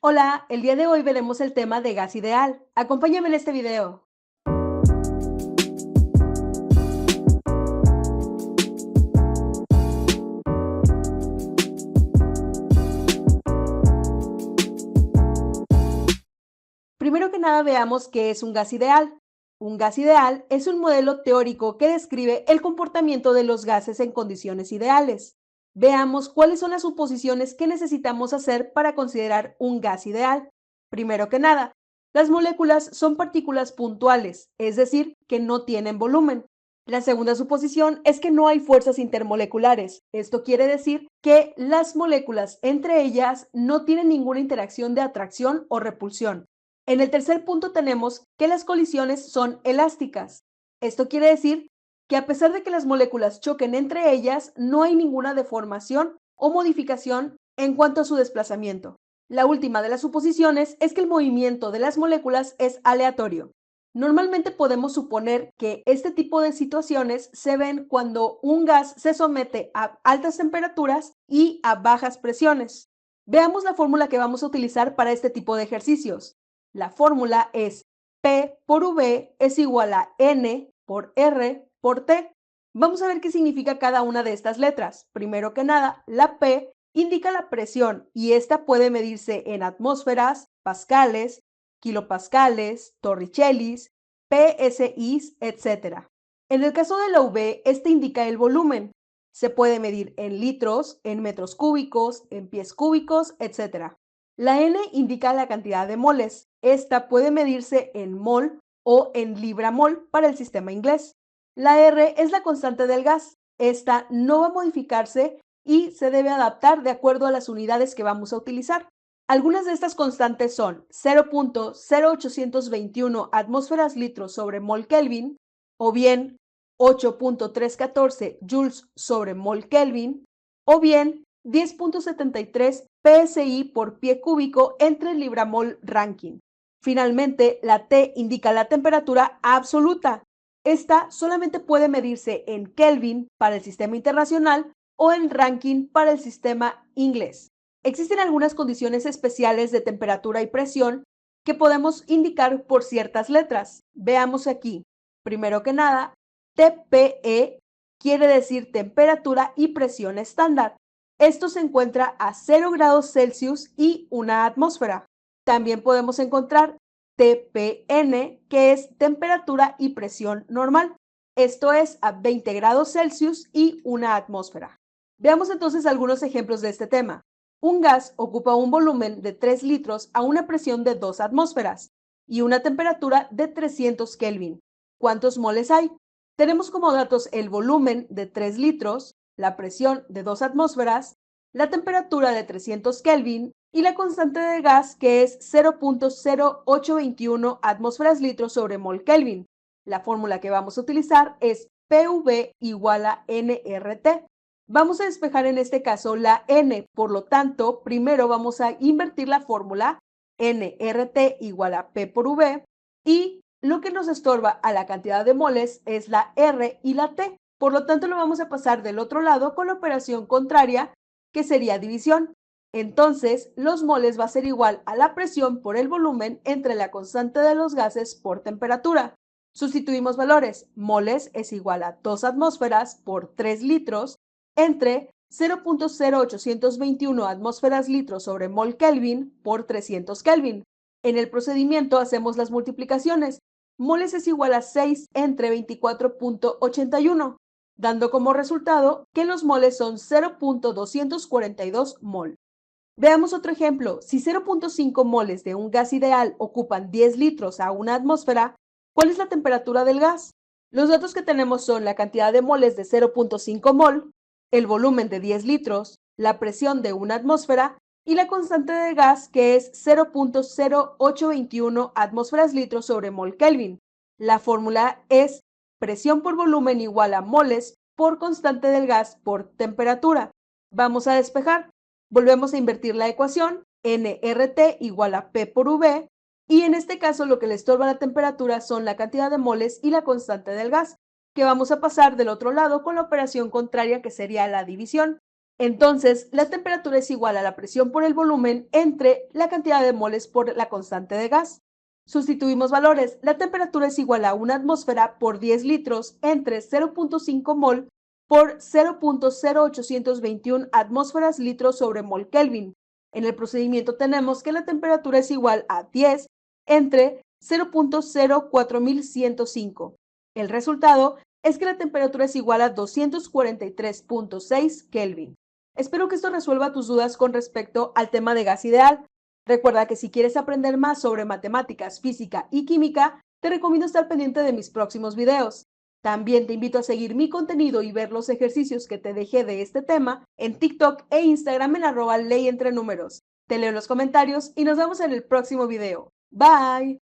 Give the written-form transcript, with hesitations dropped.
Hola, el día de hoy veremos el tema de gas ideal. Acompáñame en este video. Primero que nada veamos qué es un gas ideal. Un gas ideal es un modelo teórico que describe el comportamiento de los gases en condiciones ideales. Veamos cuáles son las suposiciones que necesitamos hacer para considerar un gas ideal. Primero que nada, las moléculas son partículas puntuales, es decir, que no tienen volumen. La segunda suposición es que no hay fuerzas intermoleculares. Esto quiere decir que las moléculas entre ellas no tienen ninguna interacción de atracción o repulsión. En el tercer punto tenemos que las colisiones son elásticas. Esto quiere decir que a pesar de que las moléculas choquen entre ellas, no hay ninguna deformación o modificación en cuanto a su desplazamiento. La última de las suposiciones es que el movimiento de las moléculas es aleatorio. Normalmente podemos suponer que este tipo de situaciones se ven cuando un gas se somete a altas temperaturas y a bajas presiones. Veamos la fórmula que vamos a utilizar para este tipo de ejercicios. La fórmula es P por V es igual a N por R por T. Vamos a ver qué significa cada una de estas letras. Primero que nada, la P indica la presión y esta puede medirse en atmósferas, pascales, kilopascales, torricellis, PSIs, etc. En el caso de la V, este indica el volumen. Se puede medir en litros, en metros cúbicos, en pies cúbicos, etc. La N indica la cantidad de moles. Esta puede medirse en mol o en libra-mol para el sistema inglés. La R es la constante del gas. Esta no va a modificarse y se debe adaptar de acuerdo a las unidades que vamos a utilizar. Algunas de estas constantes son 0.0821 atmósferas litros sobre mol Kelvin o bien 8.314 joules sobre mol Kelvin o bien 10.73 PSI por pie cúbico entre libra-mol Rankine. Finalmente, la T indica la temperatura absoluta. Esta solamente puede medirse en Kelvin para el sistema internacional o en Rankine para el sistema inglés. Existen algunas condiciones especiales de temperatura y presión que podemos indicar por ciertas letras. Veamos aquí. Primero que nada, TPE quiere decir temperatura y presión estándar. Esto se encuentra a 0 grados Celsius y una atmósfera. También podemos encontrar TPN, que es temperatura y presión normal. Esto es a 20 grados Celsius y una atmósfera. Veamos entonces algunos ejemplos de este tema. Un gas ocupa un volumen de 3 litros a una presión de 2 atmósferas y una temperatura de 300 Kelvin. ¿Cuántos moles hay? Tenemos como datos el volumen de 3 litros, la presión de 2 atmósferas, la temperatura de 300 Kelvin y la constante de gas que es 0.0821 atmósferas litros sobre mol Kelvin. La fórmula que vamos a utilizar es PV igual a nRT. Vamos a despejar en este caso la N, por lo tanto, primero vamos a invertir la fórmula nRT igual a P por V y lo que nos estorba a la cantidad de moles es la R y la T. Por lo tanto, lo vamos a pasar del otro lado con la operación contraria, que sería división. Entonces, los moles va a ser igual a la presión por el volumen entre la constante de los gases por temperatura. Sustituimos valores. Moles es igual a 2 atmósferas por 3 litros entre 0.0821 atmósferas litros sobre mol Kelvin por 300 Kelvin. En el procedimiento hacemos las multiplicaciones. Moles es igual a 6 entre 24.81, dando como resultado que los moles son 0.242 mol. Veamos otro ejemplo. Si 0.5 moles de un gas ideal ocupan 10 litros a una atmósfera, ¿cuál es la temperatura del gas? Los datos que tenemos son la cantidad de moles de 0.5 mol, el volumen de 10 litros, la presión de una atmósfera y la constante de gas que es 0.0821 atmósferas litros sobre mol Kelvin. La fórmula es presión por volumen igual a moles por constante del gas por temperatura. Vamos a despejar. Volvemos a invertir la ecuación, nRT igual a P por V, y en este caso lo que le estorba la temperatura son la cantidad de moles y la constante del gas, que vamos a pasar del otro lado con la operación contraria que sería la división. Entonces, la temperatura es igual a la presión por el volumen entre la cantidad de moles por la constante de gas. Sustituimos valores. La temperatura es igual a una atmósfera por 10 litros entre 0.5 mol por 0.0821 atmósferas litros sobre mol Kelvin. En el procedimiento tenemos que la temperatura es igual a 10 entre 0.04105. El resultado es que la temperatura es igual a 243.6 Kelvin. Espero que esto resuelva tus dudas con respecto al tema de gas ideal. Recuerda que si quieres aprender más sobre matemáticas, física y química, te recomiendo estar pendiente de mis próximos videos. También te invito a seguir mi contenido y ver los ejercicios que te dejé de este tema en TikTok e Instagram en @leyentrenúmeros. Te leo los comentarios y nos vemos en el próximo video. Bye.